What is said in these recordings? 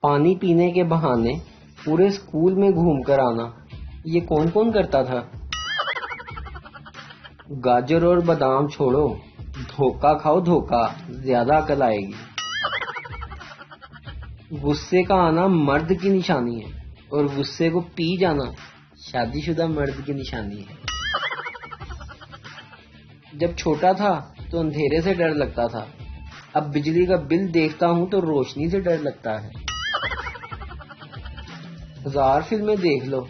پانی پینے کے بہانے پورے اسکول میں گھوم کر آنا، یہ کون کون کرتا تھا؟ گاجر اور بادام چھوڑو، دھوکا کھاؤ دھوکا، زیادہ عقل آئے گی۔ غصے کا آنا مرد کی نشانی ہے اور غصے کو پی جانا شادی شدہ مرد کی نشانی ہے۔ جب چھوٹا تھا تو اندھیرے سے ڈر لگتا تھا، اب بجلی کا بل دیکھتا ہوں تو روشنی سے ڈر لگتا ہے۔ 1000 فلمیں دیکھ لو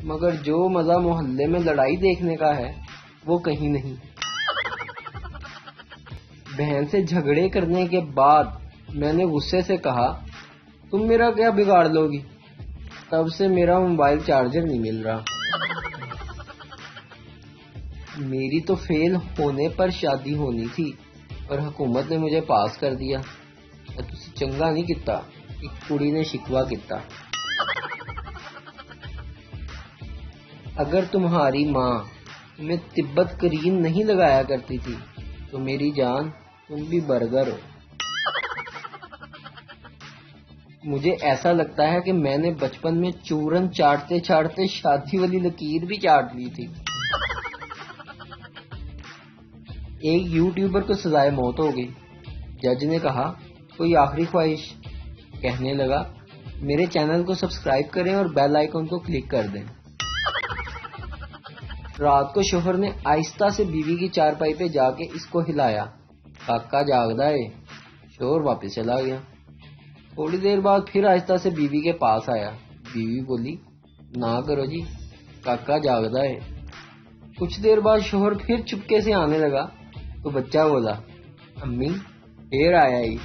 مگر جو مزہ محلے میں لڑائی دیکھنے کا ہے وہ کہیں نہیں۔ بہن سے جھگڑے کرنے کے بعد میں نے غصے سے کہا تم میرا کیا بگاڑ لو گی؟ تب سے میرا موبائل چارجر نہیں مل رہا۔ میری تو فیل ہونے پر شادی ہونی تھی اور حکومت نے مجھے پاس کر دیا۔ تسی چنگا نہیں کیتا، ایک کڑی نے شکوا کیتا۔ اگر تمہاری ماں تمہیں تبت کریم نہیں لگایا کرتی تھی تو میری جان تم بھی برگر ہو۔ مجھے ایسا لگتا ہے کہ میں نے بچپن میں چورن چاٹتے چاٹتے شادی والی لکیر بھی چاٹ لی تھی۔ ایک یوٹیوبر کو سزائے موت ہو گئی۔ جج نے کہا کوئی آخری خواہش؟ کہنے لگا میرے چینل کو سبسکرائب کریں اور بیل آئیکن کو کلک کر دیں۔ رات کو شوہر نے آہستہ سے بیوی کی چارپائی پہ جا کے اس کو ہلایا، کاکا جاگدا ہے۔ شوہر واپس چلا گیا۔ تھوڑی دیر بعد پھر آہستہ سے بیوی کے پاس آیا۔ بیوی بولی نہ کرو جی، کاکا جاگدا ہے۔ کچھ دیر بعد شوہر پھر چپکے سے آنے لگا تو بچہ بولا امی پھر آیا ہی۔